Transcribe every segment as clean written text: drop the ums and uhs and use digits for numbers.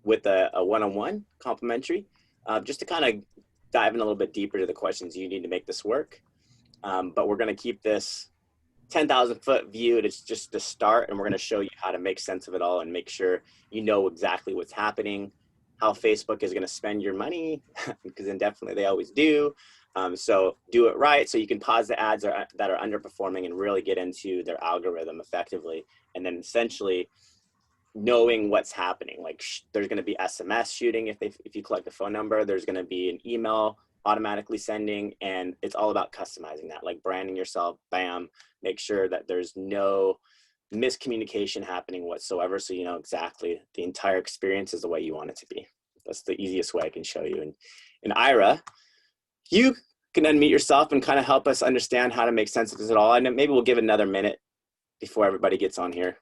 with a one-on-one complimentary, just to kind of dive in a little bit deeper to the questions you need to make this work. But we're going to keep this 10,000 foot view. It's just the start, and we're going to show you how to make sense of it all and make sure you know exactly what's happening, how Facebook is going to spend your money, because then definitely they always do. So do it right so you can pause the ads that are underperforming and really get into their algorithm effectively. And then essentially knowing what's happening. Like there's going to be SMS shooting if you collect the phone number. There's going to be an email automatically sending, and it's all about customizing that, like branding yourself. Bam, make sure that there's no miscommunication happening whatsoever, so you know exactly the entire experience is the way you want it to be. That's the easiest way I can show you. And Ira, you can unmute yourself and kind of help us understand how to make sense of this at all. And maybe we'll give another minute before everybody gets on here.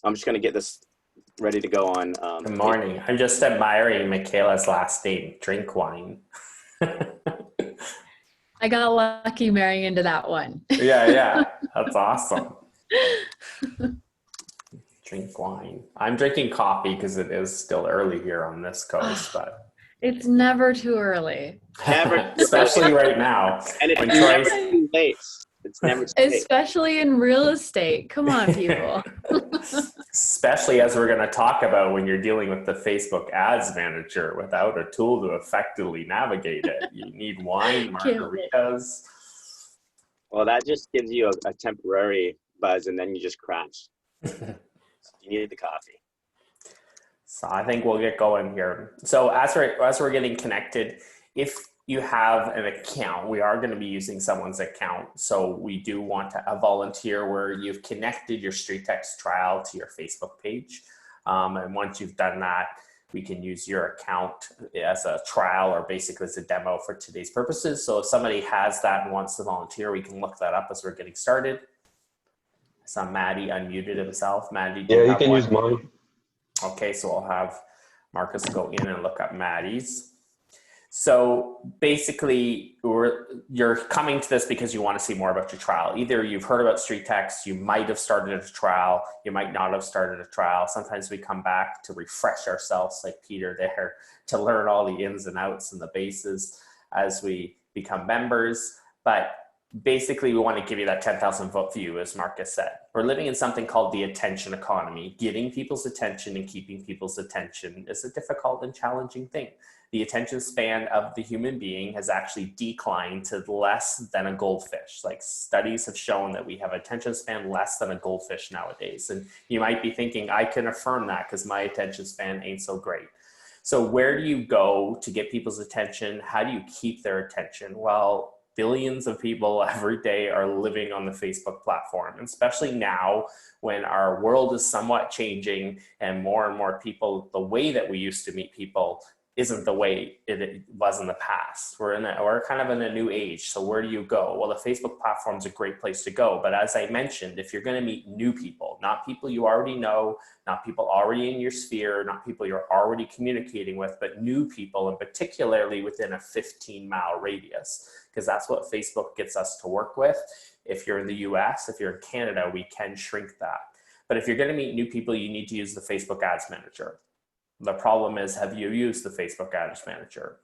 I'm just going to get this ready to go on. Good morning. I'm just admiring Michaela's last name, Drink Wine. I got lucky marrying into that one. Yeah. That's awesome. Drink wine. I'm drinking coffee because it is still early here on this coast, but it's never too early. Never, especially right now. And it's never too late. It's never too late. Especially in real estate. Come on, people. Especially as we're going to talk about when you're dealing with the Facebook Ads Manager without a tool to effectively navigate it. You need wine, margaritas. Well, that just gives you a temporary buzz, and then you just crash. You need the coffee. So I think we'll get going here. So as we're getting connected, if you have an account, we are going to be using someone's account. So we do want a volunteer where you've connected your StreetText trial to your Facebook page. And once you've done that, we can use your account as a trial or basically as a demo for today's purposes. So if somebody has that and wants to volunteer, we can look that up as we're getting started. I saw Maddie unmuted himself. Maddie, yeah, you can use mine. Okay, so I'll have Marcus go in and look up Maddie's. So basically, you're coming to this because you want to see more about your trial. Either you've heard about StreetText, you might have started a trial, you might not have started a trial. Sometimes we come back to refresh ourselves, like Peter there, to learn all the ins and outs and the bases as we become members. But basically, we want to give you that 10,000 foot view, as Marcus said. We're living in something called the attention economy. Getting people's attention and keeping people's attention is a difficult and challenging thing. The attention span of the human being has actually declined to less than a goldfish. Like studies have shown that we have attention span less than a goldfish nowadays. And you might be thinking, I can affirm that because my attention span ain't so great. So where do you go to get people's attention? How do you keep their attention? Well, billions of people every day are living on the Facebook platform, especially now when our world is somewhat changing and more people, the way that we used to meet people isn't the way it was in the past. We're kind of in a new age. So where do you go? Well, the Facebook platform is a great place to go. But as I mentioned, if you're going to meet new people, not people you already know, not people already in your sphere, not people you're already communicating with, but new people, and particularly within a 15-mile radius, because that's what Facebook gets us to work with. If you're in the US, if you're in Canada, we can shrink that. But if you're going to meet new people, you need to use the Facebook Ads Manager. The problem is, have you used the Facebook Ads Manager?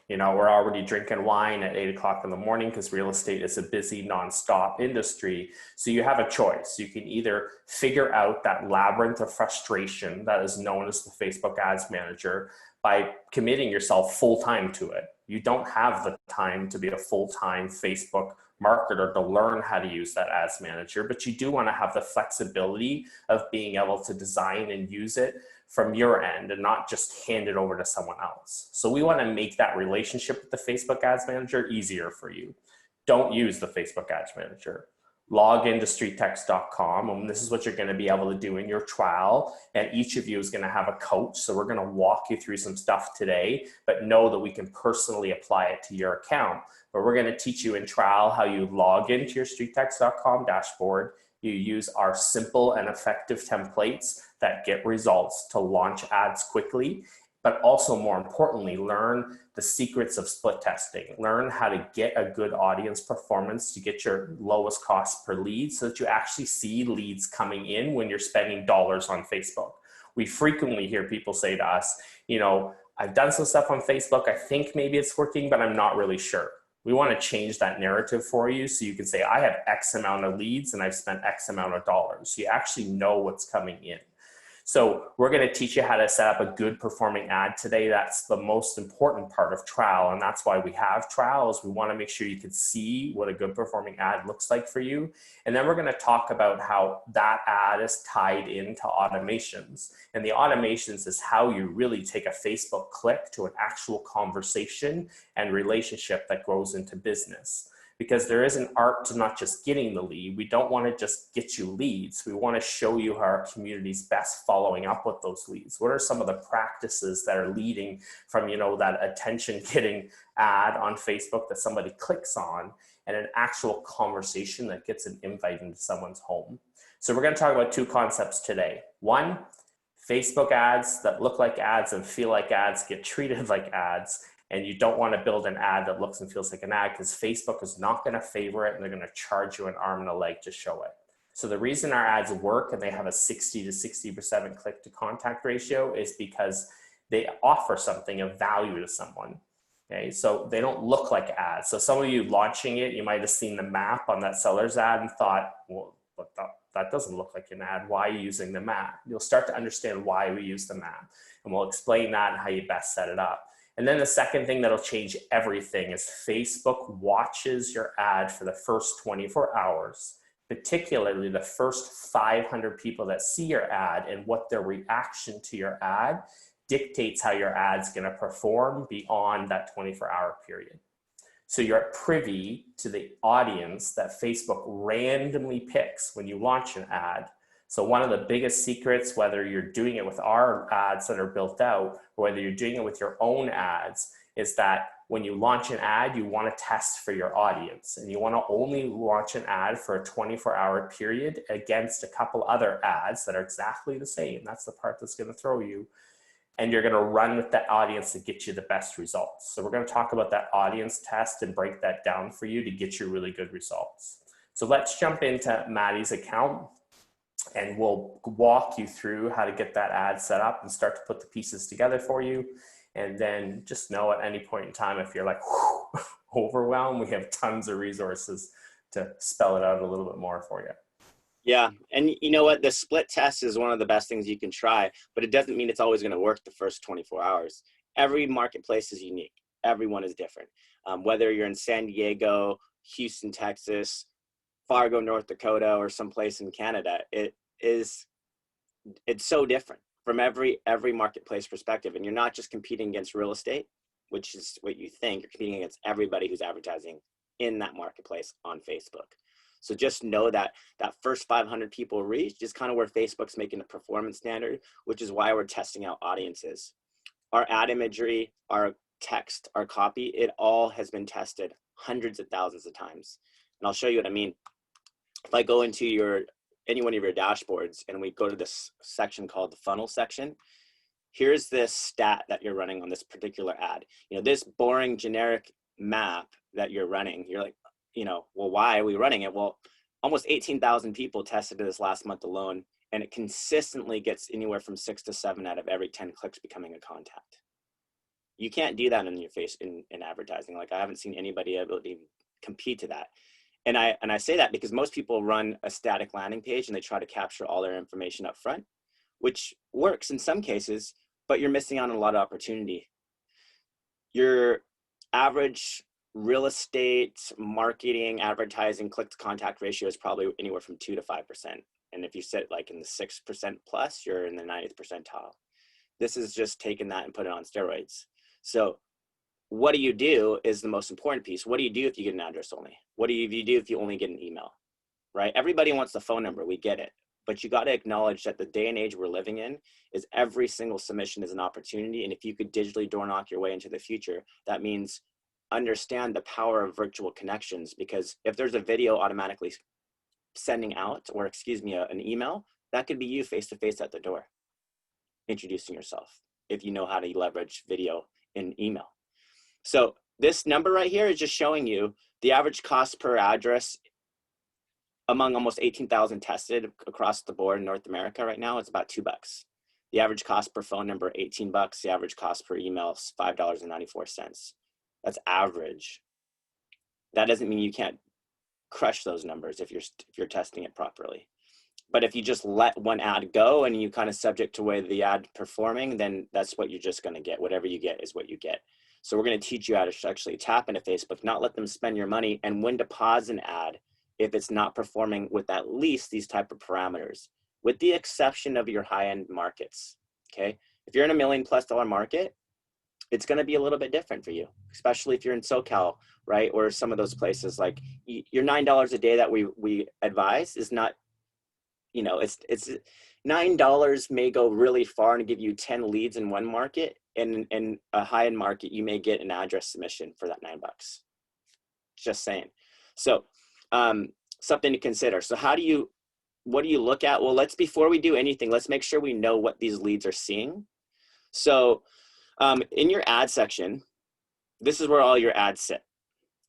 You know, we're already drinking wine at 8 o'clock in the morning because real estate is a busy nonstop industry. So you have a choice. You can either figure out that labyrinth of frustration that is known as the Facebook Ads Manager by committing yourself full-time to it. You don't have the time to be a full-time Facebook marketer to learn how to use that ads manager, but you do want to have the flexibility of being able to design and use it from your end and not just hand it over to someone else. So we want to make that relationship with the Facebook Ads Manager easier for you. Don't use the Facebook Ads Manager. Log into StreetText.com, and this is what you're going to be able to do in your trial. And each of you is going to have a coach. So we're going to walk you through some stuff today, but know that we can personally apply it to your account. But we're going to teach you in trial how you log into your StreetText.com dashboard. You use our simple and effective templates that get results to launch ads quickly, but also more importantly, learn the secrets of split testing. Learn how to get a good audience performance to get your lowest cost per lead so that you actually see leads coming in when you're spending dollars on Facebook. we frequently hear people say to us, you know, I've done some stuff on Facebook. I think maybe it's working, but I'm not really sure. We want to change that narrative for you so you can say, I have X amount of leads and I've spent X amount of dollars. So you actually know what's coming in. So we're going to teach you how to set up a good performing ad today. That's the most important part of trial. And that's why we have trials. We want to make sure you can see what a good performing ad looks like for you. And then we're going to talk about how that ad is tied into automations. And the automations is how you really take a Facebook click to an actual conversation and relationship that grows into business. Because there is an art to not just getting the lead. We don't want to just get you leads. We want to show you how our community's best following up with those leads. What are some of the practices that are leading from, you know, that attention getting ad on Facebook that somebody clicks on and an actual conversation that gets an invite into someone's home. So we're going to talk about two concepts today. One, Facebook ads that look like ads and feel like ads get treated like ads. And you don't want to build an ad that looks and feels like an ad because Facebook is not going to favor it and they're going to charge you an arm and a leg to show it. So the reason our ads work and they have a 60 to 60% click to contact ratio is because they offer something of value to someone. Okay, so they don't look like ads. So some of you launching it, you might have seen the map on that seller's ad and thought, well, but that doesn't look like an ad. Why are you using the map? You'll start to understand why we use the map. And we'll explain that and how you best set it up. And then the second thing that'll change everything is Facebook watches your ad for the first 24 hours, particularly the first 500 people that see your ad, and what their reaction to your ad dictates how your ad's going to perform beyond that 24-hour period. So you're privy to the audience that Facebook randomly picks when you launch an ad. So one of the biggest secrets, whether you're doing it with our ads that are built out, or whether you're doing it with your own ads, is that when you launch an ad, you want to test for your audience. And you want to only launch an ad for a 24-hour period against a couple other ads that are exactly the same. That's the part that's going to throw you. And you're going to run with that audience to get you the best results. So we're going to talk about that audience test and break that down for you to get you really good results. So let's jump into Maddie's account. And we'll walk you through how to get that ad set up and start to put the pieces together for you. And then just know at any point in time, if you're like overwhelmed, we have tons of resources to spell it out a little bit more for you. Yeah. And you know what? The split test is one of the best things you can try, but it doesn't mean it's always going to work the first 24 hours. Every marketplace is unique. Everyone is different. Whether you're in San Diego, Houston, Texas, Fargo, North Dakota, or someplace in Canada, it's so different from every marketplace perspective. And you're not just competing against real estate, which is what you think. You're competing against everybody who's advertising in that marketplace on Facebook. So just know that that first 500 people reached is kind of where Facebook's making a performance standard, which is why we're testing out audiences. Our ad imagery, our text, our copy, it all has been tested hundreds of thousands of times. And I'll show you what I mean. If I go into any one of your dashboards and we go to this section called the funnel section, here's this stat that you're running on this particular ad. You know, this boring generic map that you're running, you're like, you know, well, why are we running it? Well, almost 18,000 people tested it this last month alone, and it consistently gets anywhere from 6 to 7 out of every 10 clicks becoming a contact. You can't do that in your face in advertising. Like, I haven't seen anybody able to even compete to that. And I say that because most people run a static landing page and they try to capture all their information up front, which works in some cases, but you're missing out on a lot of opportunity. Your average real estate marketing, advertising, click to contact ratio is probably anywhere from 2 to 5%. And if you sit like in the 6% plus, you're in the 90th percentile. This is just taking that and put it on steroids. So what do you do is the most important piece. What do you do if you get an address only? What do you do if you only get an email, right? Everybody wants the phone number, we get it. But you got to acknowledge that the day and age we're living in is every single submission is an opportunity. And if you could digitally door knock your way into the future, that means understand the power of virtual connections, because if there's a video automatically sending out, or excuse me, an email, that could be you face to face at the door, introducing yourself, if you know how to leverage video in email. So this number right here is just showing you the average cost per address among almost 18,000 tested across the board in North America right now. It's about $2. The average cost per phone number, 18 bucks. The average cost per email is $5.94. That's average. That doesn't mean you can't crush those numbers if you're testing it properly. But if you just let one ad go and you kind of subject to where the ad performing, then that's what you're just going to get. Whatever you get is what you get. So we're going to teach you how to actually tap into Facebook, not let them spend your money, and when to pause an ad if it's not performing with at least these type of parameters, with the exception of your high-end markets, okay? If you're in $1 million+ market, it's going to be a little bit different for you, especially if you're in SoCal, right? Or some of those places. Like your $9 a day that we advise is not, you know, it's $9 may go really far and give you 10 leads in one market. And in a high-end market, you may get an address submission for that $9. Just saying. So something to consider. So what do you look at? Well, before we do anything, let's make sure we know what these leads are seeing. So in your ad section, this is where all your ads sit.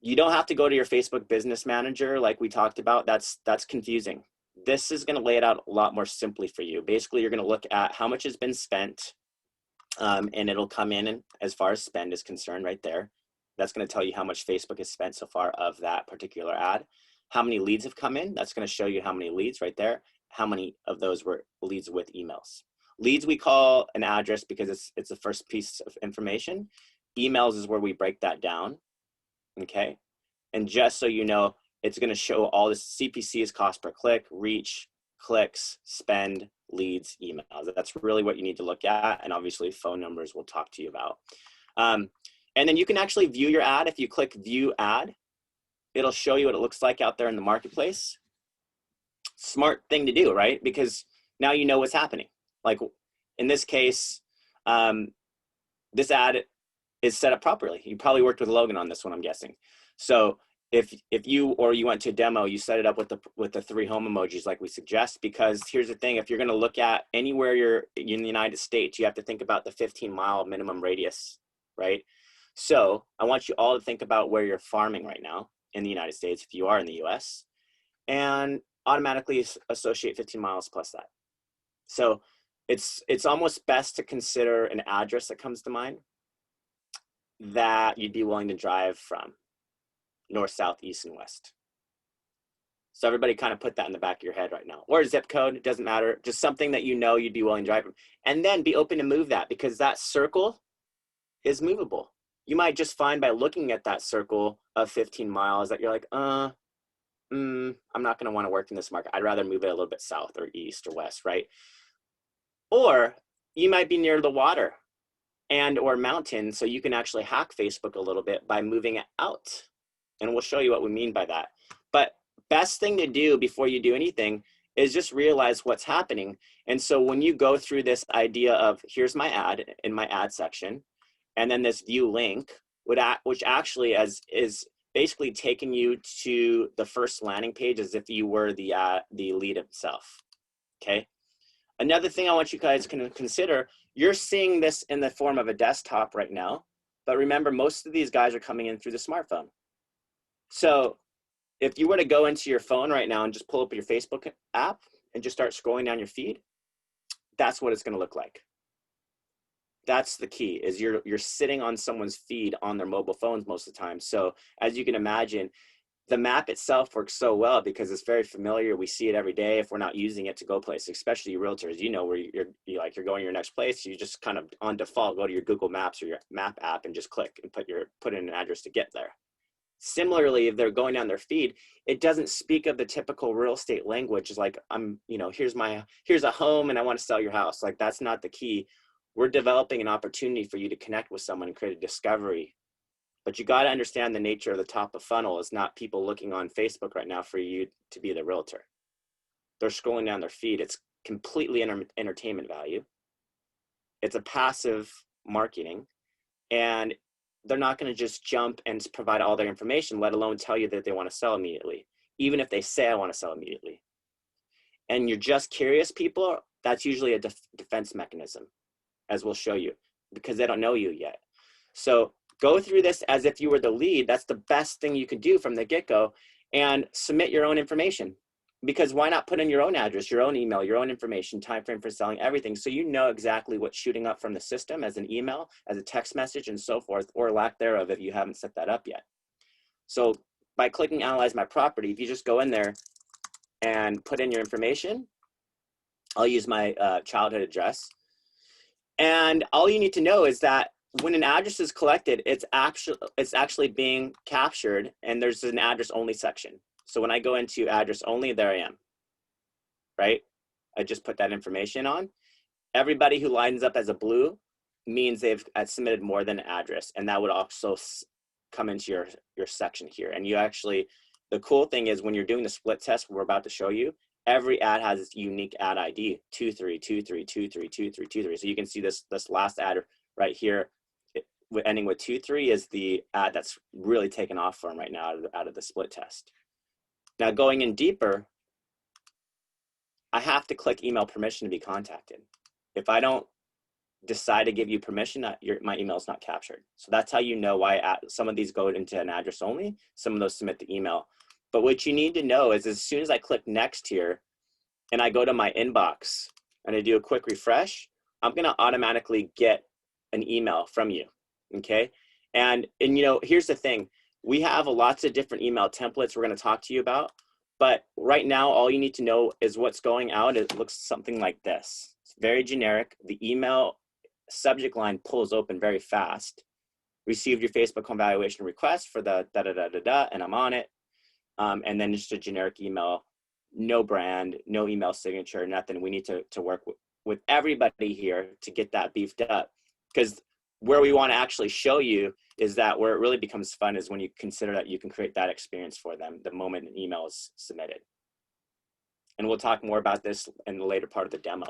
You don't have to go to your Facebook Business Manager like we talked about. That's confusing. This is going to lay it out a lot more simply for you. Basically, you're going to look at how much has been spent, and it'll come in and as far as spend is concerned right there. That's going to tell you how much Facebook has spent so far of that particular ad. How many leads have come in? That's going to show you how many leads right there. How many of those were leads with emails? Leads we call an address because it's the first piece of information. Emails is where we break that down, okay? And just so you know, it's going to show all this. CPC is cost per click, reach, clicks, spend, leads, emails. That's really what you need to look at. And obviously phone numbers we'll talk to you about. And then you can actually view your ad. If you click view ad, it'll show you what it looks like out there in the marketplace. Smart thing to do, right? Because now you know what's happening. Like in this case, this ad is set up properly. You probably worked with Logan on this one, I'm guessing. So if you went to a demo, you set it up with the 3 home emojis like we suggest, because here's the thing, if you're going to look at anywhere you're in the United States, you have to think about the 15-mile minimum radius, right? So I want you all to think about where you're farming right now in the United States, if you are in the US, and automatically associate 15 miles plus that. So it's almost best to consider an address that comes to mind that you'd be willing to drive from, north, south, east, and west. So everybody kind of put that in the back of your head right now. Or a zip code, it doesn't matter. Just something that you know you'd be willing to drive from. And then be open to move that, because that circle is movable. You might just find by looking at that circle of 15 miles that you're like, I'm not going to want to work in this market. I'd rather move it a little bit south or east or west, right? Or you might be near the water and or mountain, so you can actually hack Facebook a little bit by moving it out. And we'll show you what we mean by that. But best thing to do before you do anything is just realize what's happening. And so when you go through this idea of here's my ad in my ad section, and then this view link, which actually is basically taking you to the first landing page as if you were the lead itself, okay? Another thing I want you guys to consider, you're seeing this in the form of a desktop right now, but remember, most of these guys are coming in through the smartphone. So if you were to go into your phone right now and just pull up your Facebook app and just start scrolling down your feed, that's what it's going to look like. That's the key, is you're sitting on someone's feed on their mobile phones most of the time. So as you can imagine, the map itself works so well because it's very familiar. We see it every day if we're not using it to go places, especially realtors. You know, where you're going to your next place, you just kind of on default go to your Google Maps or your map app and just click and put in an address to get there. Similarly, if they're going down their feed, it doesn't speak of the typical real estate language. It's like, here's a home and I want to sell your house. Like, that's not the key. We're developing an opportunity for you to connect with someone and create a discovery. But you got to understand the nature of the top of funnel is not people looking on Facebook right now for you to be the realtor. They're scrolling down their feed. It's completely entertainment value. It's a passive marketing, and they're not going to just jump and provide all their information, let alone tell you that they want to sell immediately, even if they say I want to sell immediately. And you're just curious people, that's usually a defense mechanism, as we'll show you, because they don't know you yet. So go through this as if you were the lead. That's the best thing you could do from the get-go, and submit your own information. because why not put in your own address, your own email, your own information, time frame for selling, everything, so you know exactly what's shooting up from the system as an email, as a text message, and so forth, or lack thereof if you haven't set that up yet. So by clicking Analyze My Property, if you just go in there and put in your information, I'll use my childhood address. And all you need to know is that when an address is collected, it's actually being captured, and there's an address only section. So when I go into address only, there I am, right? I just put that information on. Everybody who lines up as a blue means they've submitted more than an address, and that would also come into your section here. And you actually, the cool thing is when you're doing the split test we're about to show you, every ad has its unique ad ID, 2323232323. So you can see this last ad right here, ending with 23, is the ad that's really taken off for them right now out of the split test. Now going in deeper, I have to click email permission to be contacted. If I don't decide to give you permission, my email is not captured. So that's how you know why some of these go into an address only, some of those submit the email. But what you need to know is as soon as I click next here and I go to my inbox and I do a quick refresh, I'm gonna automatically get an email from you, okay? And you know, here's the thing. We have lots of different email templates we're gonna talk to you about, but right now, all you need to know is what's going out. It looks something like this. It's very generic. The email subject line pulls open very fast. Received your Facebook home valuation request for the da-da-da-da-da, and I'm on it. And then just a generic email, no brand, no email signature, nothing. We need to work with everybody here to get that beefed up, because where we want to actually show you is that where it really becomes fun is when you consider that you can create that experience for them the moment an email is submitted. And we'll talk more about this in the later part of the demo.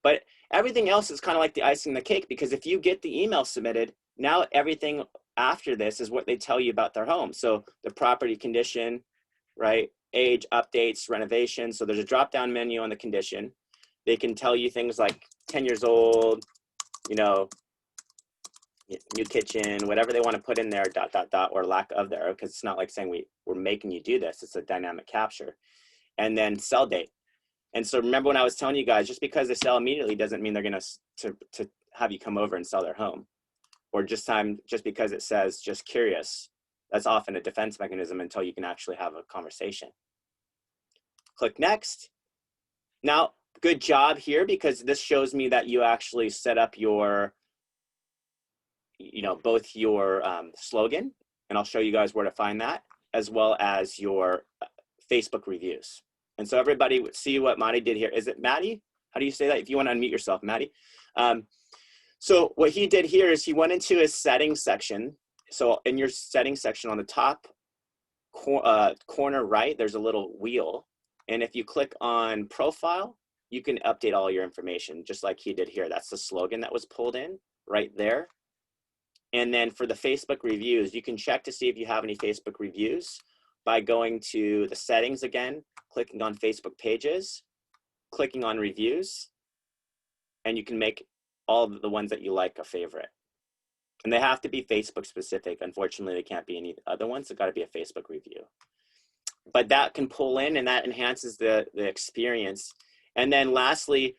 But everything else is kind of like the icing on the cake, because if you get the email submitted, now everything after this is what they tell you about their home. So the property condition, right? Age, updates, renovation. So there's a drop-down menu on the condition. They can tell you things like 10 years old, you know, new kitchen, whatever they want to put in there, ... or lack of there, because it's not like saying we're making you do this. It's a dynamic capture. And then sell date. And so remember when I was telling you guys, just because they sell immediately doesn't mean they're going to have you come over and sell their home. Or just because it says just curious, that's often a defense mechanism until you can actually have a conversation. Click next. Now, good job here, because this shows me that you actually set up your, you know, both your slogan, and I'll show you guys where to find that, as well as your Facebook reviews. And so everybody would see what Maddie did here. Is it Maddie? How do you say that? If you want to unmute yourself, Maddie. So what he did here is he went into his settings section. So in your settings section on the top corner right, there's a little wheel. And if you click on profile, you can update all your information just like he did here. That's the slogan that was pulled in right there. And then for the Facebook reviews, you can check to see if you have any Facebook reviews by going to the settings again, clicking on Facebook pages, clicking on reviews, and you can make all the ones that you like a favorite. And they have to be Facebook specific. Unfortunately, they can't be any other ones. They've got to be a Facebook review. But that can pull in and that enhances the experience. And then lastly,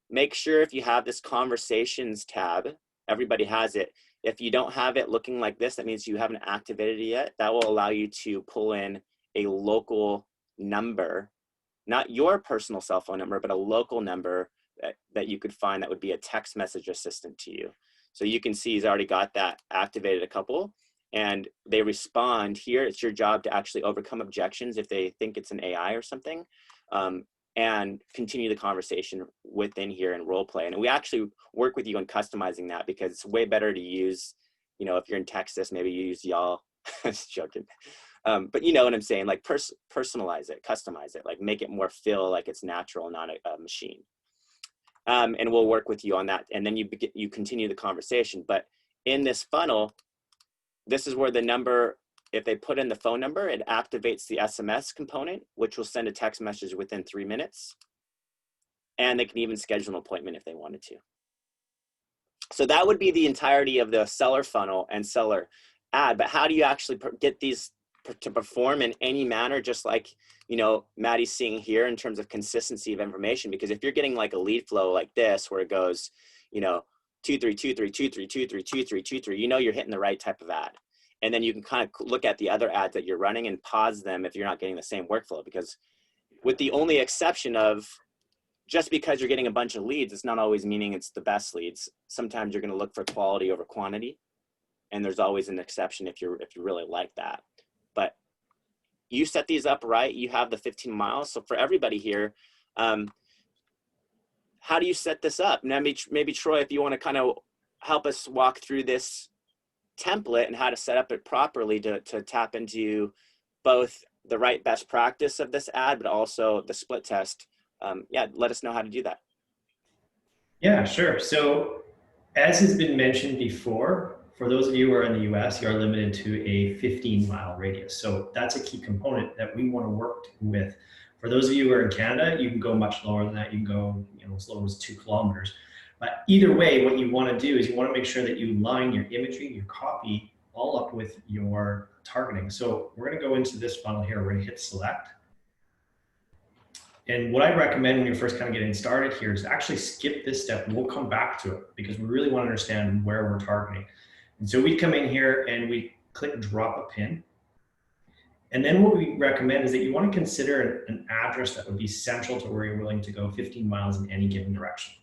make sure if you have this conversations tab, everybody has it. If you don't have it looking like this, that means you haven't activated it yet. That will allow you to pull in a local number, not your personal cell phone number, but a local number that you could find that would be a text message assistant to you. So you can see he's already got that activated a couple, and they respond here. It's your job to actually overcome objections if they think it's an AI or something, and continue the conversation within here and role play. And we actually work with you on customizing that, because it's way better to use, you know, if you're in Texas, maybe you use y'all. Just joking. But you know what I'm saying, like personalize it, customize it, like make it more feel like it's natural, not a machine. And we'll work with you on that. And then you continue the conversation. But in this funnel, this is where the number, if they put in the phone number, it activates the SMS component, which will send a text message within 3 minutes. And they can even schedule an appointment if they wanted to. So that would be the entirety of the seller funnel and seller ad. But how do you actually get these to perform in any manner, just like, you know, Maddie's seeing here in terms of consistency of information. Because if you're getting like a lead flow like this, where it goes, you know, 2 3 2 3 2 3 2 3 2 3 2 3, you know, you're hitting the right type of ad. And then you can kind of look at the other ads that you're running and pause them if you're not getting the same workflow. Because with the only exception of, just because you're getting a bunch of leads, it's not always meaning it's the best leads. Sometimes you're going to look for quality over quantity, and there's always an exception if you really like that. But you set these up right. You have the 15 miles. So for everybody here, how do you set this up? Now, maybe Troy, if you want to kind of help us walk through this template and how to set up it properly to tap into both the right best practice of this ad, but also the split test. Yeah, let us know how to do that. Yeah, sure. So as has been mentioned before, for those of you who are in the US, you are limited to a 15-mile radius. So that's a key component that we want to work with. For those of you who are in Canada, you can go much lower than that. You can go, you know, as low as 2 kilometers. But either way, what you want to do is you want to make sure that you line your imagery, your copy, all up with your targeting. So we're going to go into this funnel here. We're going to hit select. And what I recommend when you're first kind of getting started here is actually skip this step, and we'll come back to it because we really want to understand where we're targeting. And so we come in here and we click drop a pin. And then what we recommend is that you want to consider an address that would be central to where you're willing to go 15 miles in any given direction.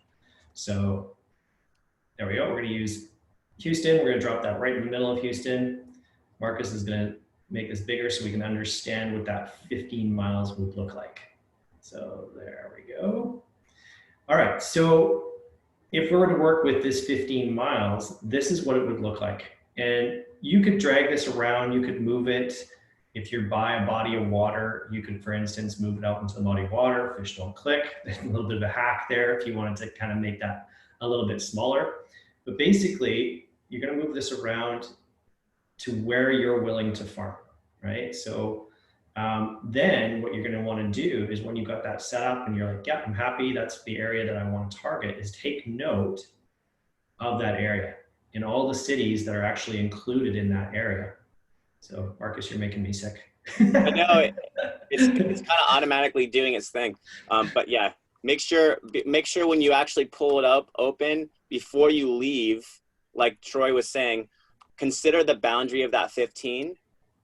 So there we go. We're going to use Houston. We're going to drop that right in the middle of Houston. Marcus is going to make this bigger so we can understand what that 15 miles would look like. So there we go. All right. So if we were to work with this 15 miles, this is what it would look like. And you could drag this around. You could move it. If you're by a body of water, you could, for instance, move it out into the body of water. Fish don't click. There's a little bit of a hack there if you wanted to kind of make that a little bit smaller. But basically, you're going to move this around to where you're willing to farm, right? So then what you're going to want to do is when you've got that set up and you're like, yeah, I'm happy, that's the area that I want to target, is take note of that area and all the cities that are actually included in that area. So Marcus, you're making me sick. I know it's kind of automatically doing its thing. But yeah, make sure when you actually pull it up open before you leave, like Troy was saying, consider the boundary of that 15.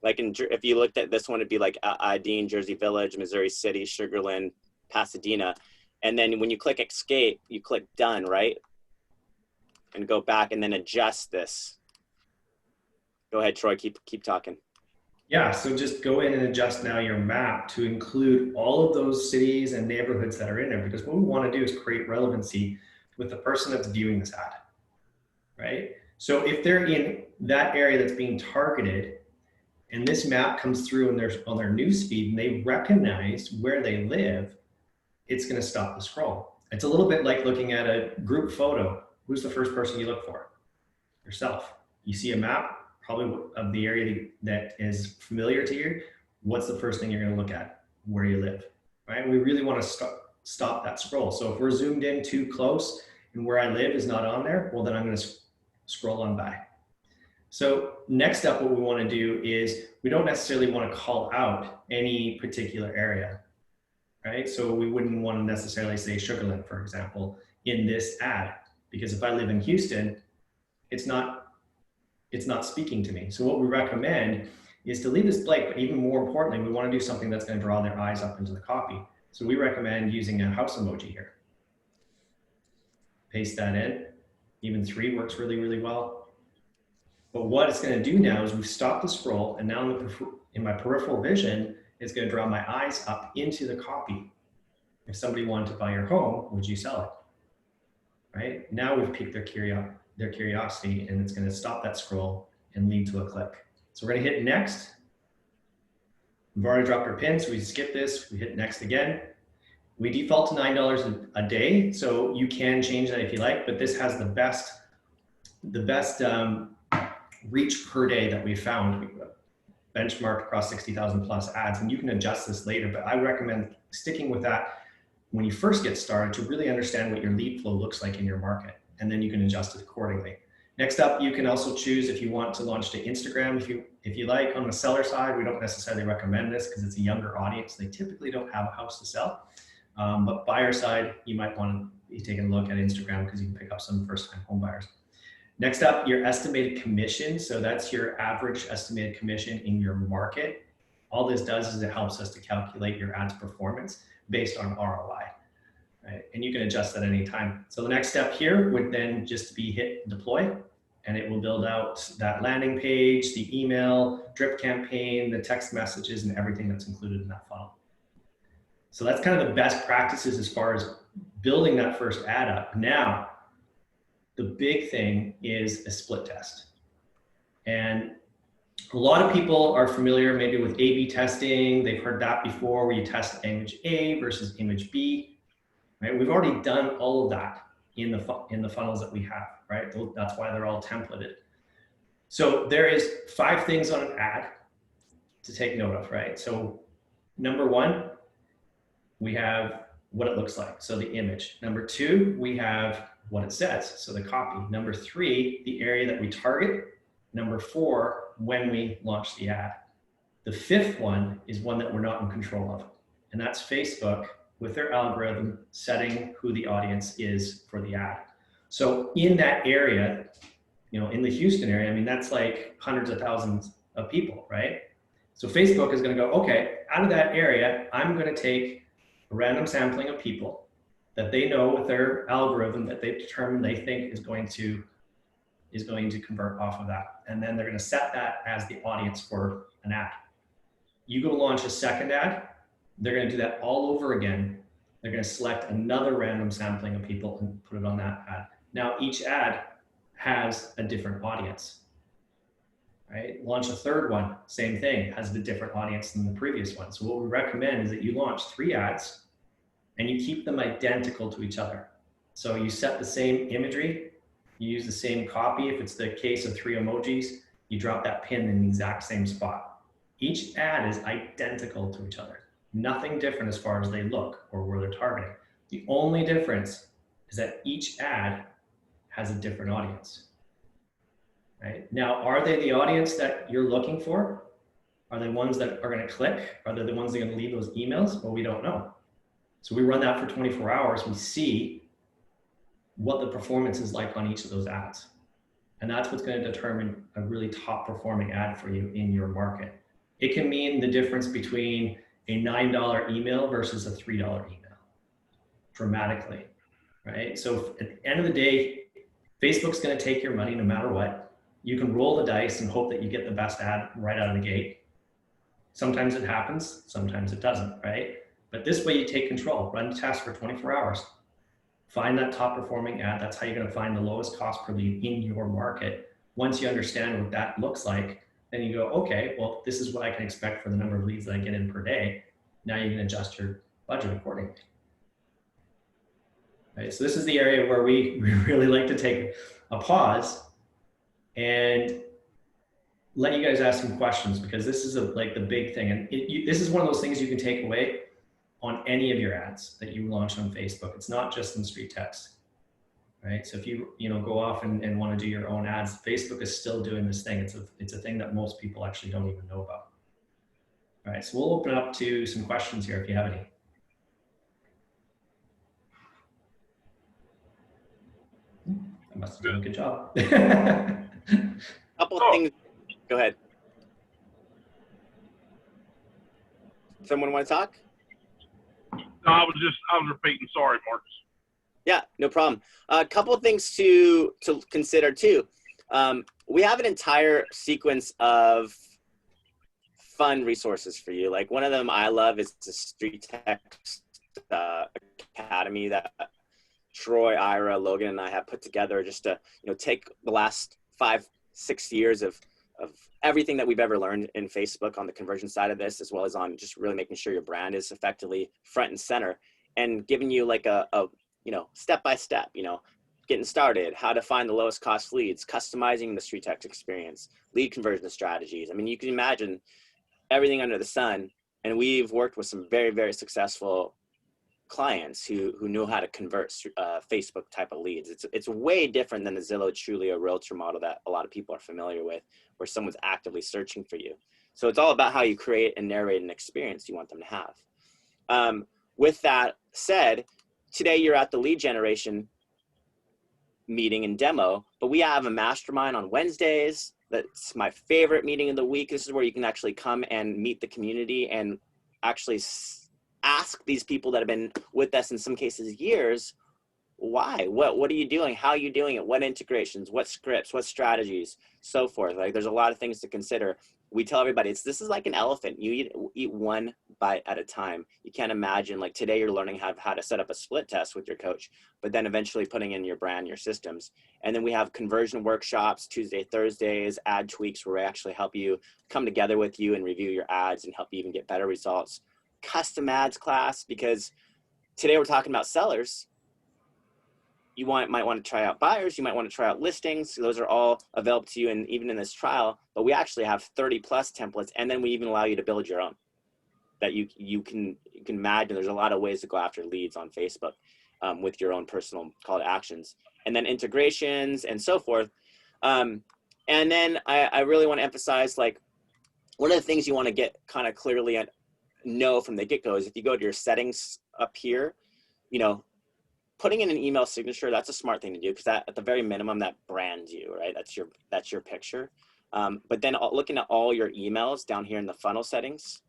Like if you looked at this one, it'd be like Ideen, Jersey Village, Missouri City, Sugarland, Pasadena. And then when you click escape, you click done, right? And go back and then adjust this. Go ahead, Troy, keep talking. Yeah, so just go in and adjust now your map to include all of those cities and neighborhoods that are in there, because what we want to do is create relevancy with the person that's viewing this ad, right? So if they're in that area that's being targeted and this map comes through and there's on their newsfeed and they recognize where they live, it's going to stop the scroll. It's a little bit like looking at a group photo. Who's the first person you look for? Yourself. You see a map, probably of the area that is familiar to you. What's the first thing you're going to look at? Where you live, right? We really want to stop that scroll. So if we're zoomed in too close and where I live is not on there, well, then I'm going to scroll on by. So next up, what we want to do is we don't necessarily want to call out any particular area, right? So we wouldn't want to necessarily say Sugarland, for example, in this ad, because if I live in Houston, it's not speaking to me. So what we recommend is to leave this blank, but even more importantly, we want to do something that's going to draw their eyes up into the copy. So we recommend using a house emoji here. Paste that in. Even 3 works really, really well. But what it's going to do now is we've stopped the scroll, and now in my peripheral vision, it's going to draw my eyes up into the copy. If somebody wanted to buy your home, would you sell it? Right? Now we've piqued their curiosity, and it's going to stop that scroll and lead to a click. So we're going to hit next. We've already dropped our pin, so we skip this. We hit next again. We default to $9 a day, so you can change that if you like, but this has the best reach per day that we found. We benchmarked across 60,000 plus ads, and you can adjust this later, but I recommend sticking with that when you first get started to really understand what your lead flow looks like in your market, and then you can adjust it accordingly. Next up, you can also choose if you want to launch to Instagram. If you like. On the seller side, we don't necessarily recommend this because it's a younger audience. They typically don't have a house to sell. But buyer side, you might want to be taking a look at Instagram because you can pick up some first-time home buyers. Next up, your estimated commission. So that's your average estimated commission in your market. All this does is it helps us to calculate your ad's performance based on ROI. Right? And you can adjust at any time. So the next step here would then just be hit deploy, and it will build out that landing page, the email, drip campaign, the text messages, and everything that's included in that funnel. So that's kind of the best practices as far as building that first ad up. Now, the big thing is a split test. And a lot of people are familiar maybe with A/B testing. They've heard that before, where you test image A versus image B. Right? We've already done all of that in the funnels that we have, right? That's why they're all templated. So there is 5 things on an ad to take note of, right? So number 1, we have what it looks like, so the image. Number 2, we have what it says, so the copy. Number 3, the area that we target. Number 4, when we launch the ad. The 5th one is one that we're not in control of, and that's Facebook with their algorithm setting who the audience is for the ad. So in that area, in the Houston area, I mean, that's like hundreds of thousands of people, right? So Facebook is going to go, okay, out of that area, I'm going to take a random sampling of people that they know with their algorithm that they've determined they think is going to convert off of that. And then they're going to set that as the audience for an ad. You go launch a second ad, they're going to do that all over again. They're going to select another random sampling of people and put it on that ad. Now each ad has a different audience, right? Launch a third one, same thing, has a different audience than the previous one. So what we recommend is that you launch 3 ads and you keep them identical to each other. So you set the same imagery, you use the same copy. If it's the case of 3 emojis, you drop that pin in the exact same spot. Each ad is identical to each other. Nothing different as far as they look or where they're targeting. The only difference is that each ad has a different audience. Right? Now, are they the audience that you're looking for? Are they ones that are going to click? Are they the ones that are going to leave those emails? Well, we don't know. So we run that for 24 hours. We see what the performance is like on each of those ads. And that's what's going to determine a really top performing ad for you in your market. It can mean the difference between a $9 email versus a $3 email dramatically, right? So at the end of the day, Facebook's going to take your money no matter what. You can roll the dice and hope that you get the best ad right out of the gate. Sometimes it happens, sometimes it doesn't, right? But this way you take control, run the test for 24 hours, find that top performing ad. That's how you're going to find the lowest cost per lead in your market. Once you understand what that looks like, then you go, okay, well, this is what I can expect for the number of leads that I get in per day. Now you can adjust your budget accordingly. Right, so this is the area where we really like to take a pause and let you guys ask some questions, because this is like the big thing. And this is one of those things you can take away on any of your ads that you launch on Facebook. It's not just in StreetText. Right. So if you go off and want to do your own ads, Facebook is still doing this thing. It's a thing that most people actually don't even know about. All right. So we'll open up to some questions here if you have any. I must have done a good job. Couple of things. Go ahead. Someone want to talk? No, I was repeating. Sorry, Marcus. Yeah, no problem. A couple of things to consider too. We have an entire sequence of fun resources for you. Like one of them I love is the StreetText Academy that Troy, Ira, Logan, and I have put together just to take the last 5-6 years of everything that we've ever learned in Facebook on the conversion side of this, as well as on just really making sure your brand is effectively front and center, and giving you like a step by step, getting started, how to find the lowest cost leads, customizing the StreetText experience, lead conversion strategies. I mean, you can imagine everything under the sun. And we've worked with some very, very successful clients who knew how to convert Facebook type of leads. It's way different than the Zillow, Trulia, Realtor model that a lot of people are familiar with, where someone's actively searching for you. So it's all about how you create and narrate an experience you want them to have. With that said, today you're at the lead generation meeting and demo, but we have a mastermind on Wednesdays. That's my favorite meeting of the week. This is where you can actually come and meet the community and actually ask these people that have been with us in some cases years, why, what are you doing? How are you doing it? What integrations, what scripts, what strategies, so forth. Like, there's a lot of things to consider. We tell everybody this is like an elephant. You eat one bite at a time. You can't imagine, like, today you're learning how to set up a split test with your coach, but then eventually putting in your brand, your systems. And then we have conversion workshops, Tuesday, Thursdays, ad tweaks, where we actually help you come together with you and review your ads and help you even get better results. Custom ads class, because today we're talking about sellers. You might want to try out buyers, you might want to try out listings. Those are all available to you, and even in this trial, but we actually have 30 plus templates, and then we even allow you to build your own that you can imagine. There's a lot of ways to go after leads on Facebook with your own personal call to actions, and then integrations and so forth. And then I really want to emphasize, like, one of the things you want to get kind of clearly know from the get-go is if you go to your settings up here, putting in an email signature, that's a smart thing to do, because that, at the very minimum, that brands you, right? That's your picture. But then looking at all your emails down here in the funnel settings,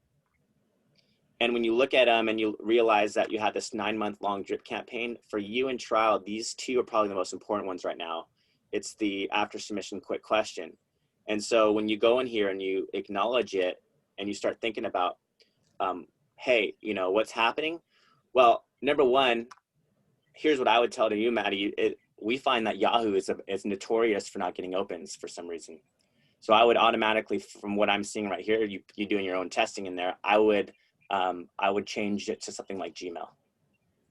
and when you look at them and you realize that you have this 9-month-long drip campaign, for you in trial, these two are probably the most important ones right now. It's the after submission quick question. And so when you go in here and you acknowledge it and you start thinking about, hey, what's happening? Well, number one, here's what I would tell to you, Maddie. We find that Yahoo is notorious for not getting opens for some reason. So I would automatically, from what I'm seeing right here, you doing your own testing in there, I would change it to something like Gmail.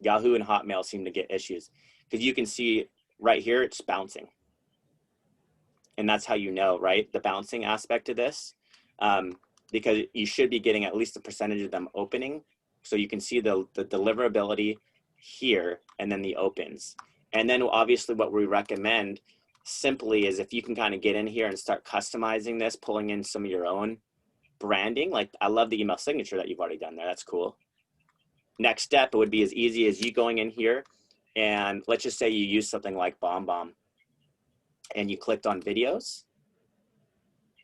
Yahoo and Hotmail seem to get issues, because you can see right here, it's bouncing. And that's how right? The bouncing aspect of this, because you should be getting at least a percentage of them opening. So you can see the deliverability here, and then the opens. And then obviously what we recommend simply is if you can kind of get in here and start customizing this, pulling in some of your own branding. Like, I love the email signature that you've already done there. That's cool. Next step, it would be as easy as you going in here, and let's just say you use something like BombBomb and you clicked on videos.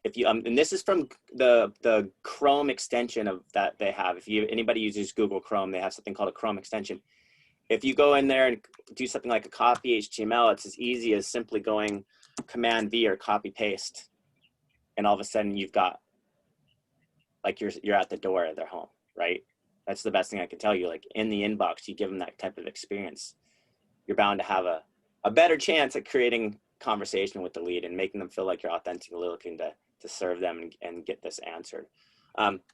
If you and this is from the Chrome extension of that they have. If anybody uses Google Chrome, they have something called a Chrome extension. If you go in there and do something like a copy HTML, it's as easy as simply going Command V or copy paste, and all of a sudden you've got, like, you're at the door of their home, right? That's the best thing I can tell you. Like, in the inbox, you give them that type of experience, you're bound to have a better chance at creating conversation with the lead and making them feel like you're authentically looking to serve them and get this answered.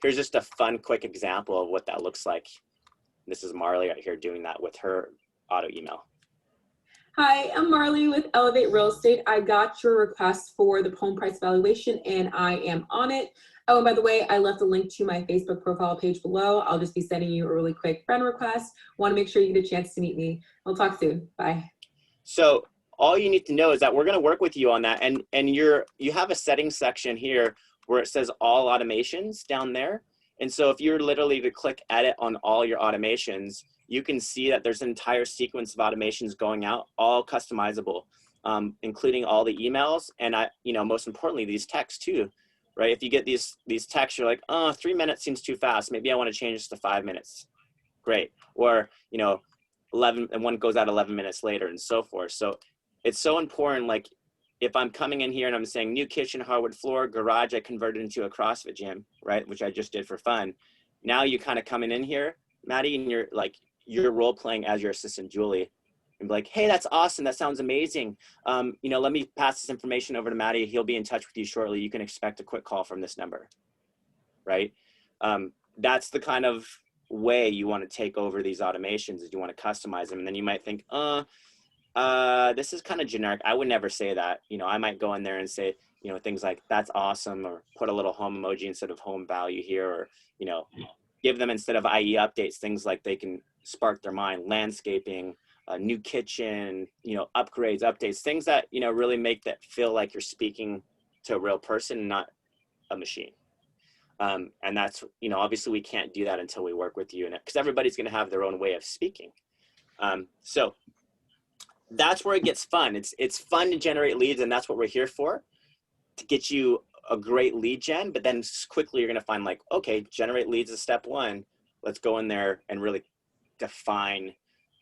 Here's just a fun, quick example of what that looks like. This is Marley right here doing that with her auto email. Hi, I'm Marley with Elevate Real Estate. I got your request for the home price valuation and I am on it. Oh, and by the way, I left a link to my Facebook profile page below. I'll just be sending you a really quick friend request. Want to make sure you get a chance to meet me. We'll talk soon. Bye. So all you need to know is that we're going to work with you on that. And you have a settings section here where it says all automations down there. And so if you're literally to click edit on all your automations, you can see that there's an entire sequence of automations going out, all customizable, including all the emails. And most importantly, these texts too, right? If you get these texts, you're like, oh, 3 minutes seems too fast. Maybe I want to change this to 5 minutes. Great. Or, 11, and one goes out 11 minutes later and so forth. So it's so important. Like, if I'm coming in here and I'm saying new kitchen, hardwood floor, garage, I converted into a CrossFit gym, right? Which I just did for fun. Now you kind of coming in here, Maddie, and you're role playing as your assistant, Julie, and be like, hey, that's awesome. That sounds amazing. Let me pass this information over to Maddie. He'll be in touch with you shortly. You can expect a quick call from this number, right? That's the kind of way you want to take over these automations, is you want to customize them. And then you might think, this is kind of generic. I would never say that. I might go in there and say, things like, that's awesome, or put a little home emoji instead of home value here, or, give them, instead of IE updates, things like they can spark their mind, landscaping, a new kitchen, you know, upgrades, updates, things that, you know, really make that feel like you're speaking to a real person, not a machine. And that's, you know, obviously we can't do that until we work with you, and because everybody's going to have their own way of speaking. So that's where it gets fun. It's fun to generate leads, and that's what we're here for, to get you a great lead gen. But then quickly you're going to find like, okay, generate leads is step one. Let's go in there and really define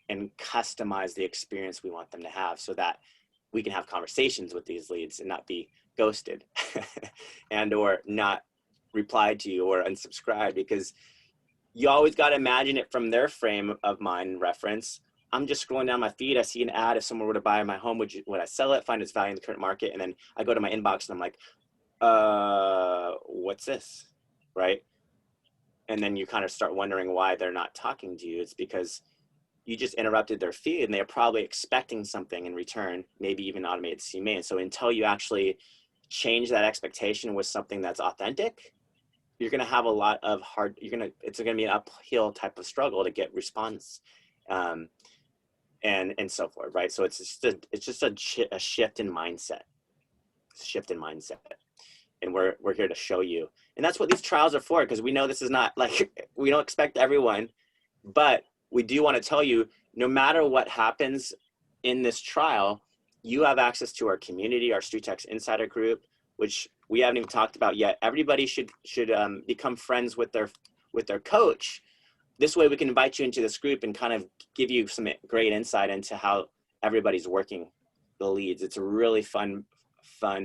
and customize the experience we want them to have, so that we can have conversations with these leads and not be ghosted and or not replied to you or unsubscribed, because you always got to imagine it from their frame of mind reference. I'm just scrolling down my feed. I see an ad. If someone were to buy my home, would I sell it, find its value in the current market? And then I go to my inbox and I'm like, what's this? Right. And then you kind of start wondering why they're not talking to you. It's because you just interrupted their feed and they're probably expecting something in return, maybe even automated CMA. And so until you actually change that expectation with something that's authentic, you're going to have a lot of it's going to be an uphill type of struggle to get response, and so forth. Right. So it's just a shift in mindset, and we're here to show you. And that's what these trials are for, because we know this is not like, we don't expect everyone, but we do want to tell you, no matter what happens in this trial, you have access to our community, our StreetText Insider group, which we haven't even talked about yet. Everybody should become friends with their coach. This way we can invite you into this group and kind of give you some great insight into how everybody's working the leads. It's a really fun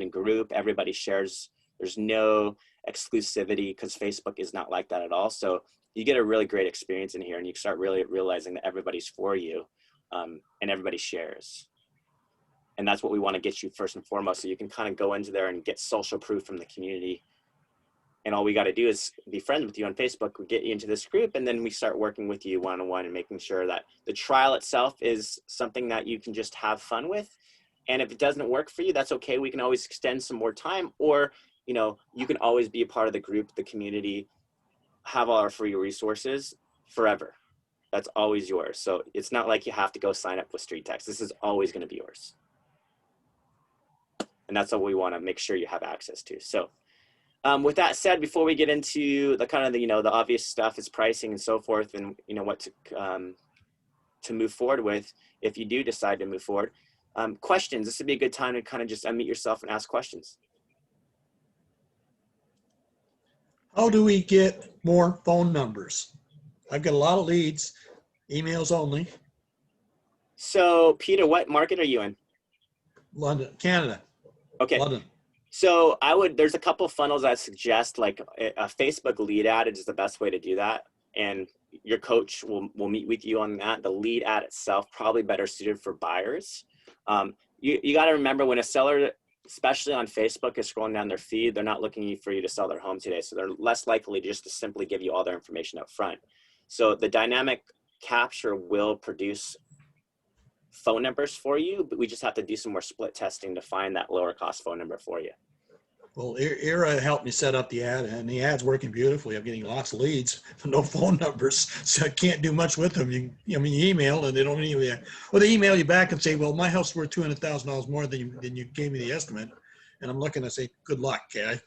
group. Everybody shares. There's no exclusivity, because Facebook is not like that at all. So you get a really great experience in here, and you start really realizing that everybody's for you, and everybody shares. And that's what we want to get you first and foremost, so you can kind of go into there and get social proof from the community. And all we got to do is be friends with you on Facebook. We get you into this group, and then we start working with you one-on-one and making sure that the trial itself is something that you can just have fun with. And if it doesn't work for you, that's okay. We can always extend some more time, or, you know, you can always be a part of the group, the community, have all our free resources forever. That's always yours. So it's not like you have to go sign up with StreetText. This is always going to be yours. And that's what we want to make sure you have access to. So with that said, before we get into the kind of the, you know, the obvious stuff is pricing and so forth, and, you know, what to move forward with, if you do decide to move forward, questions. This would be a good time to kind of just unmute yourself and ask questions. How do we get more phone numbers? I've got a lot of leads, emails only. So Peter, what market are you in? London, Canada. Okay. London. So there's a couple funnels I suggest, like a Facebook lead ad is the best way to do that. And your coach will meet with you on that. The lead ad itself, probably better suited for buyers. You got to remember, when a seller, especially on Facebook, is scrolling down their feed, they're not looking for you to sell their home today. So they're less likely just to simply give you all their information up front. So the dynamic capture will produce phone numbers for you, but we just have to do some more split testing to find that lower cost phone number for you. Well, Ira helped me set up the ad, and the ad's working beautifully. I'm getting lots of leads, but no phone numbers, so I can't do much with them. You email, and they don't even, well, they email you back and say, well, my house is worth $200,000 more than you gave me the estimate. And I'm looking to say, good luck, okay?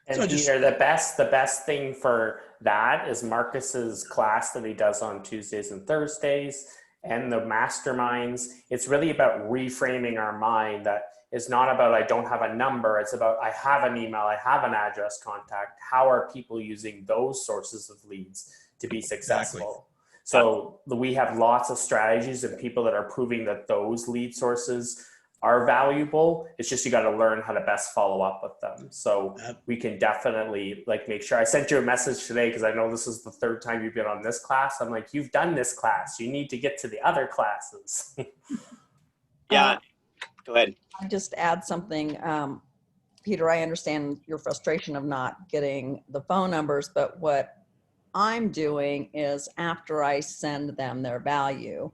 And So Peter, the best thing for that is Marcus's class that he does on Tuesdays and Thursdays, and the masterminds. It's really about reframing our mind that it's not about, I don't have a number. It's about, I have an email, I have an address contact. How are people using those sources of leads to be successful? Exactly. So we have lots of strategies and people that are proving that those lead sources are valuable. It's just, you got to learn how to best follow up with them. So we can definitely make sure. I sent you a message today because I know this is the third time you've been on this class. I'm like, you've done this class. You need to get to the other classes. Yeah, go ahead. I just add something. Peter, I understand your frustration of not getting the phone numbers, but what I'm doing is, after I send them their value,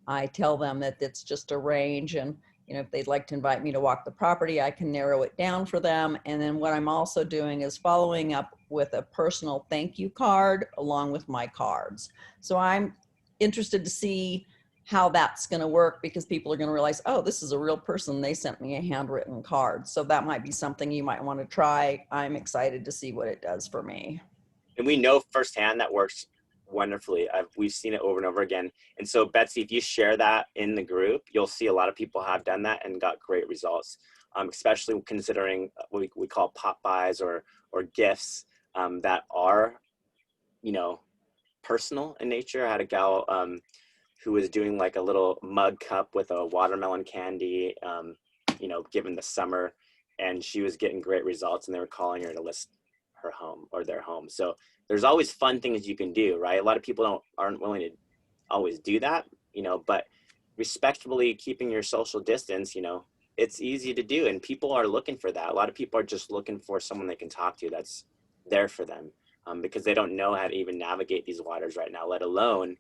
I tell them that it's just a range, and You know, if they'd like to invite me to walk the property, I can narrow it down for them. And then what I'm also doing is following up with a personal thank you card along with my cards. So I'm interested to see how that's going to work, because people are going to realize, oh, this is a real person. They sent me a handwritten card. So that might be something you might want to try. I'm excited to see what it does for me. And we know firsthand that works wonderfully. We've seen it over and over again. And so Betsy, if you share that in the group, you'll see a lot of people have done that and got great results, especially considering what we call pop buys or gifts that are, you know, personal in nature. I had a gal who was doing like a little mug cup with a watermelon candy, you know, given the summer, and she was getting great results, and they were calling her to list her home or their home. So there's always fun things you can do, right? A lot of people aren't willing to always do that, you know, but respectfully keeping your social distance, you know, it's easy to do, and people are looking for that. A lot of people are just looking for someone they can talk to that's there for them, because they don't know how to even navigate these waters right now, let alone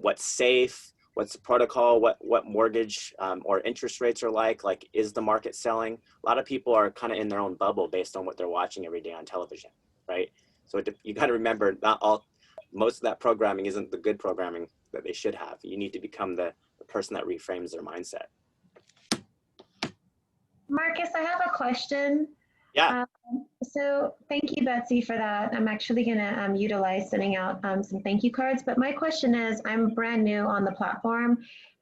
what's safe, what's the protocol, what mortgage or interest rates are like is the market selling? A lot of people are kind of in their own bubble based on what they're watching every day on television, right? So you got to remember, most of that programming isn't the good programming that they should have. You need to become the person that reframes their mindset. Marcus, I have a question. Yeah. So thank you, Betsy, for that. I'm actually going to utilize sending out some thank you cards. But my question is, I'm brand new on the platform,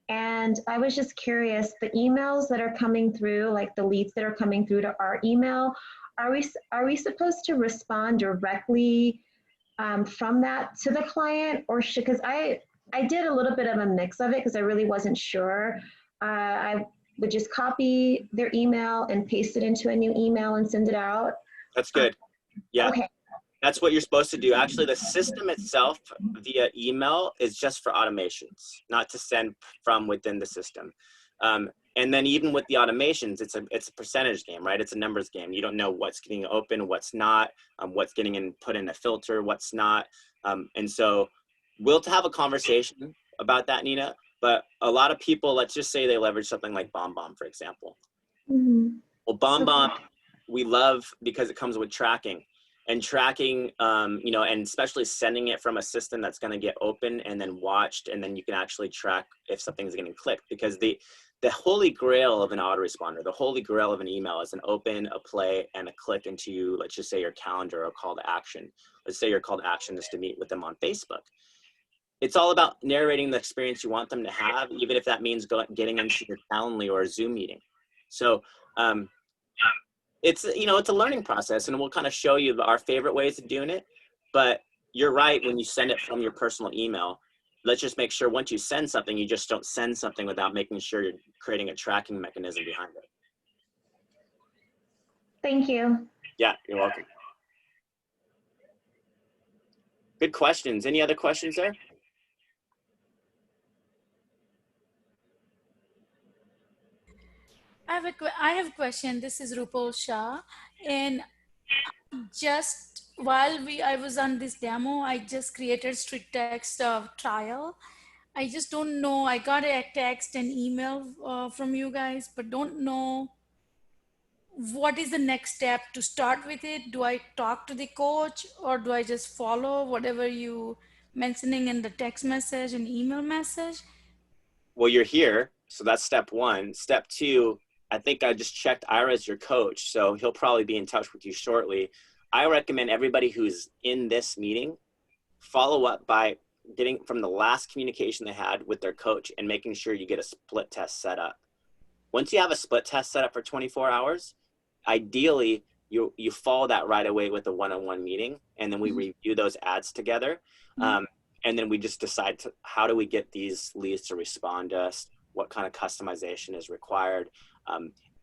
and I was just curious, the emails that are coming through, like the leads that are coming through to our email, are we supposed to respond directly from that to the client, or should, because I did a little bit of a mix of it because I really wasn't sure. I would just copy their email and paste it into a new email and send it out. That's good. Yeah. Okay. That's what you're supposed to do. Actually, the system itself via email is just for automations, not to send from within the system. And then even with the automations, it's a percentage game, right? It's a numbers game. You don't know what's getting open, what's not, what's getting put in a filter, what's not. And so we'll have a conversation about that, Nina. But a lot of people, let's just say they leverage something like BombBomb, for example. Mm-hmm. Well, BombBomb, we love because it comes with tracking. And tracking, you know, and especially sending it from a system that's going to get open and then watched, and then you can actually track if something's getting clicked. Because the holy grail of an autoresponder, the holy grail of an email is an open, a play, and a click into, let's just say, your calendar or call to action. Let's say your call to action is to meet with them on Facebook. It's all about narrating the experience you want them to have, even if that means getting into your Calendly or a Zoom meeting. So it's, you know, it's a learning process, and we'll kind of show you our favorite ways of doing it. But you're right, when you send it from your personal email, let's just make sure once you send something, you just don't send something without making sure you're creating a tracking mechanism behind it. Thank you. Yeah, you're welcome. Good questions. Any other questions there? I have a question. This is Rupal Shah, and just while I was on this demo, I just created StreetText trial. I just don't know. I got a text and email from you guys, but don't know what is the next step to start with it. Do I talk to the coach, or do I just follow whatever you mentioning in the text message and email message? Well, you're here, so that's step one. Step two, I think I just checked Ira as your coach, so he'll probably be in touch with you shortly. I recommend everybody who's in this meeting follow up by getting from the last communication they had with their coach and making sure you get a split test set up. Once you have a split test set up for 24 hours, ideally you follow that right away with a one-on-one meeting, and then we review those ads together. And then we just decide how do we get these leads to respond to us, what kind of customization is required,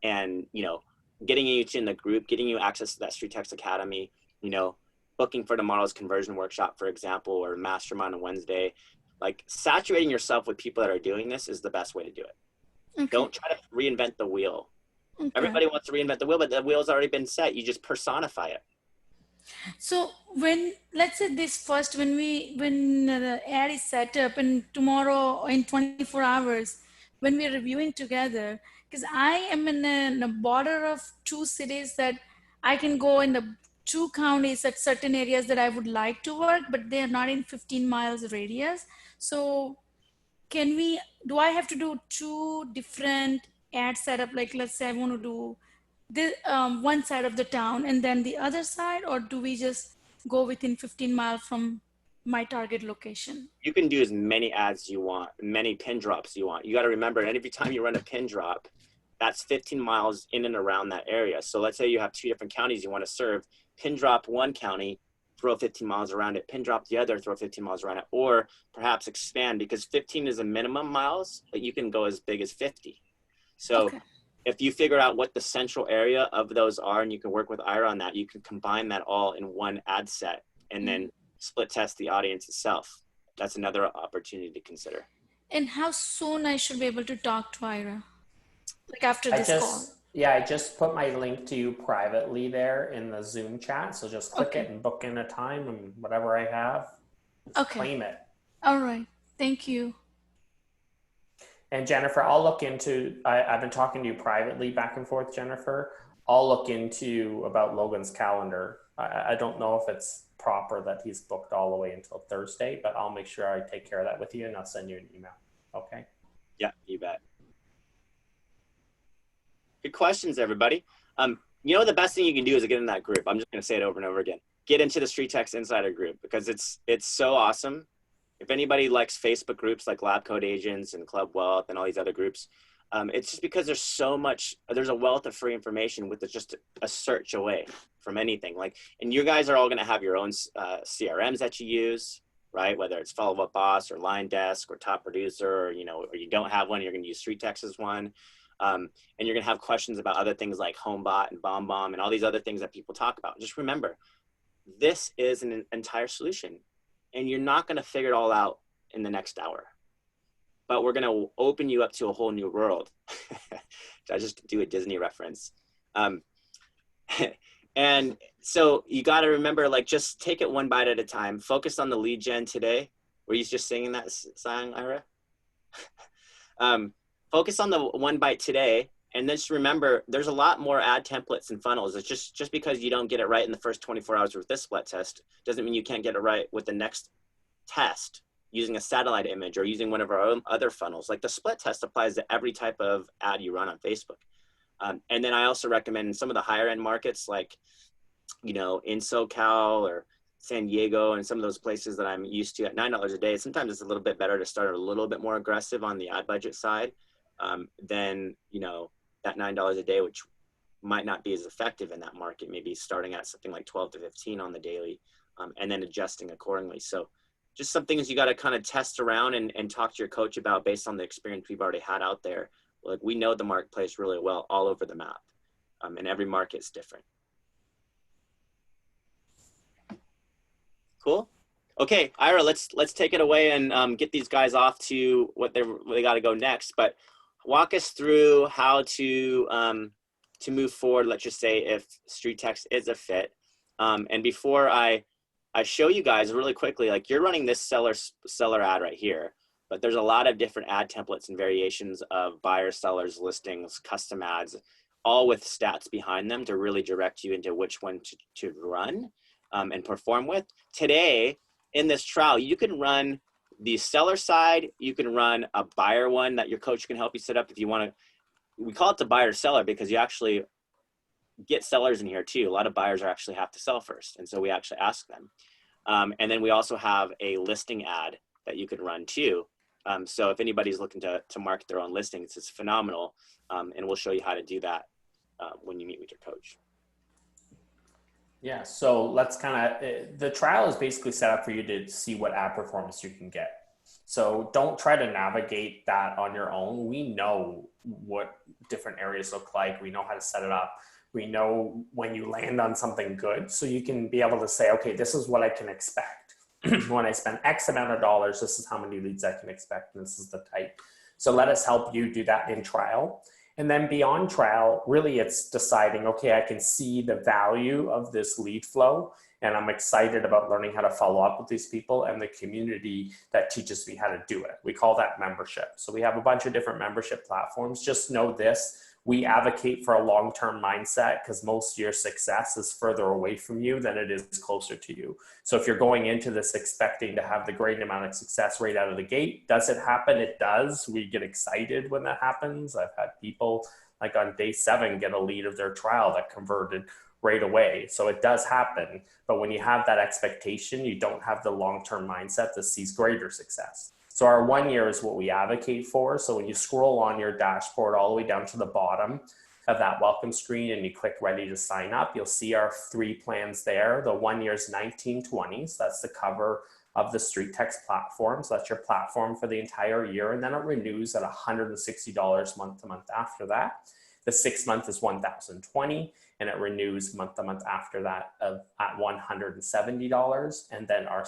and, you know, getting you in the group, getting you access to that StreetText Academy, you know, booking for tomorrow's conversion workshop, for example, or mastermind on Wednesday. Like, saturating yourself with people that are doing this is the best way to do it. Okay. Don't try to reinvent the wheel. Okay. Everybody wants to reinvent the wheel, but the wheel's already been set. You just personify it. So when, let's say this first, when the ad is set up, and tomorrow in 24 hours, when we're reviewing together, because I am in a border of two cities that I can go in the two counties at certain areas that I would like to work, but they are not in 15 miles radius. So do I have to do two different ad setup? Like, let's say I want to do the one side of the town and then the other side, or do we just go within 15 miles from my target location? You can do as many ads you want, many pin drops you want. You got to remember, and every time you run a pin drop, that's 15 miles in and around that area. So let's say you have two different counties you want to serve. Pin drop one county, throw 15 miles around it. Pin drop the other, throw 15 miles around it. Or perhaps expand, because 15 is a minimum miles, but you can go as big as 50. So Okay. if you figure out what the central area of those are, and you can work with Ira on that, you can combine that all in one ad set and then split test the audience itself. That's another opportunity to consider. And how soon I should be able to talk to Ira? Like after I this call? just put my link to you privately there in the Zoom chat. So just click it and book in a time, and whatever I have, just claim it. All right. Thank you. And Jennifer, I'll look into, I've been talking to you privately back and forth, Jennifer. I'll look into about Logan's calendar. I don't know if it's proper that he's booked all the way until Thursday, but I'll make sure I take care of that with you, and I'll send you an email. Okay? Yeah, you bet. Good questions, everybody. You know, the best thing you can do is get in that group. I'm just going to say it over and over again. Get into the StreetText Insider group, because it's so awesome. If anybody likes Facebook groups like Lab Code Agents and Club Wealth and all these other groups, it's just because there's a wealth of free information with just a search away from anything. Like, and you guys are all going to have your own CRMs that you use, right? Whether it's Follow Up Boss or Line Desk or Top Producer, or, or you don't have one, you're going to use StreetText as one. And you're going to have questions about other things like HomeBot and BombBomb and all these other things that people talk about. Just remember, this is an entire solution, and you're not going to figure it all out in the next hour, but we're going to open you up to a whole new world. I just do a Disney reference. And so you got to remember, like, just take it one bite at a time. Focus on the lead gen today. Were you just singing that song, Ira? Focus on the one bite today, and then just remember, there's a lot more ad templates and funnels. It's just because you don't get it right in the first 24 hours with this split test doesn't mean you can't get it right with the next test using a satellite image or using one of our own other funnels. Like, the split test applies to every type of ad you run on Facebook. And then I also recommend some of the higher end markets, like, in SoCal or San Diego and some of those places that I'm used to at $9 a day. Sometimes it's a little bit better to start a little bit more aggressive on the ad budget side than, that $9 a day, which might not be as effective in that market, maybe starting at something like 12 to 15 on the daily, and then adjusting accordingly. So just some things you got to kind of test around and talk to your coach about based on the experience we've already had out there. Like, we know the marketplace really well all over the map, and every market's different. Cool. Okay, Ira, let's take it away and get these guys off to what they got to go next. But walk us through how to move forward. Let's just say if StreetText is a fit. And before I show you guys really quickly, like, you're running this seller ad right here, but there's a lot of different ad templates and variations of buyers, sellers, listings, custom ads, all with stats behind them to really direct you into which one to run and perform with. Today, in this trial, you can run the seller side, you can run a buyer one that your coach can help you set up if you want to. We call it the buyer seller because you actually get sellers in here too. A lot of buyers actually have to sell first, and so we actually ask them. And then we also have a listing ad that you can run too. So if anybody's looking to market their own listings, it's phenomenal, and we'll show you how to do that when you meet with your coach. Yeah, so let's the trial is basically set up for you to see what ad performance you can get. So don't try to navigate that on your own. We know what different areas look like. We know how to set it up. We know when you land on something good. So you can be able to say, okay, this is what I can expect. When I spend X amount of dollars, this is how many leads I can expect, and this is the type. So let us help you do that in trial. And then beyond trial, really it's deciding, okay, I can see the value of this lead flow, and I'm excited about learning how to follow up with these people and the community that teaches me how to do it. We call that membership. So we have a bunch of different membership platforms. Just know this, we advocate for a long-term mindset because most of your success is further away from you than it is closer to you. So if you're going into this expecting to have the great amount of success right out of the gate, does it happen? It does. We get excited when that happens. I've had people like on day 7 get a lead of their trial that converted right away. So it does happen. But when you have that expectation, you don't have the long-term mindset that sees greater success. So our 1 year is what we advocate for. So when you scroll on your dashboard all the way down to the bottom of that welcome screen and you click ready to sign up, you'll see our 3 plans there. The 1 year is $19.20. So that's the cover of the StreetText platform. So that's your platform for the entire year. And then it renews at $160 month to month after that. The 6 month is $1,020 and it renews month to month after that at $170. And then our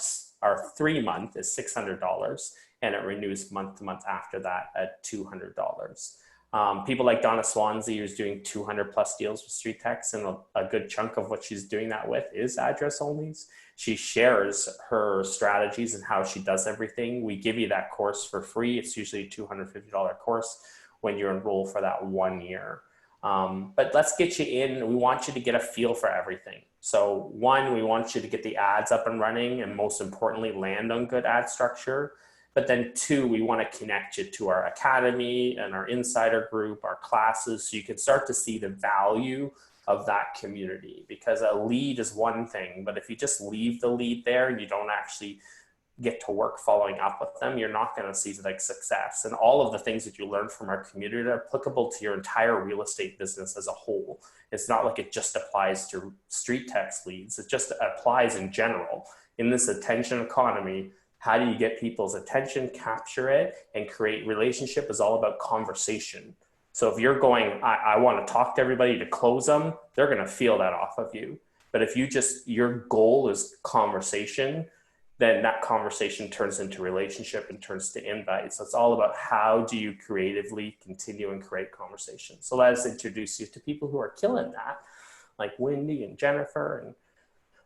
3 month is $600 and it renews month to month after that at $200. People like Donna Swansea, who's doing 200 plus deals with StreetText, and a good chunk of what she's doing that with is address onlys. She shares her strategies and how she does everything. We give you that course for free. It's usually a $250 course when you enroll for that 1 year. But let's get you in. We want you to get a feel for everything. So 1, we want you to get the ads up and running, and most importantly, land on good ad structure. But then 2, we want to connect you to our academy and our insider group, our classes, so you can start to see the value of that community. Because a lead is one thing, but if you just leave the lead there and you don't actually get to work following up with them, you're not going to see like success. And all of the things that you learn from our community are applicable to your entire real estate business as a whole. It's not like it just applies to StreetText leads. It just applies in general. In this attention economy, how do you get people's attention, capture it, and create relationship is all about conversation. So if you're going, I want to talk to everybody to close them, they're going to feel that off of you. But if you just, your goal is conversation, then that conversation turns into relationship and turns to invite. So it's all about how do you creatively continue and create conversation. So let us introduce you to people who are killing that, like Wendy and Jennifer and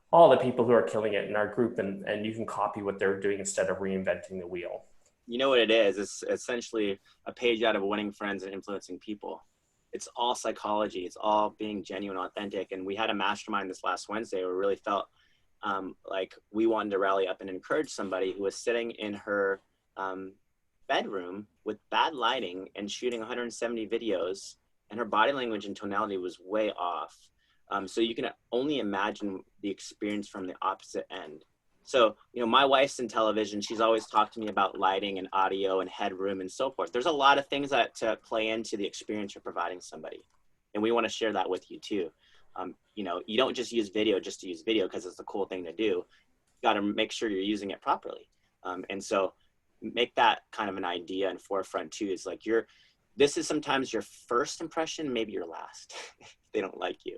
all the people who are killing it in our group, and you can copy what they're doing instead of reinventing the wheel. You know what it is? It's essentially a page out of Winning Friends and Influencing People. It's all psychology. It's all being genuine, authentic. And we had a mastermind this last Wednesday where we really felt like we wanted to rally up and encourage somebody who was sitting in her bedroom with bad lighting and shooting 170 videos, and her body language and tonality was way off. So you can only imagine the experience from the opposite end. So, you know, my wife's in television. She's always talked to me about lighting and audio and headroom and so forth. There's a lot of things that play into the experience you're providing somebody. And we want to share that with you too. You know, you don't just use video just to use video because it's a cool thing to do. You got to make sure you're using it properly. And so make that kind of an idea in forefront too. Is like this is sometimes your first impression, maybe your last, if they don't like you.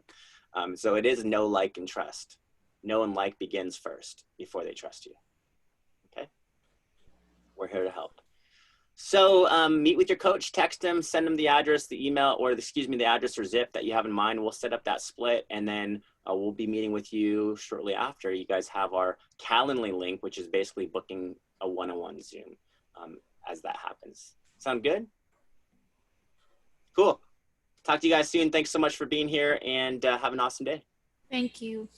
So it is know, like, and trust. Know and like begins first before they trust you. Okay? We're here to help. So meet with your coach, text them, send them the address, the email, or the address or zip that you have in mind. We'll set up that split, and then we'll be meeting with you shortly after. You guys have our Calendly link, which is basically booking a one-on-one Zoom as that happens. Sound good? Cool. Talk to you guys soon. Thanks so much for being here, and have an awesome day. Thank you.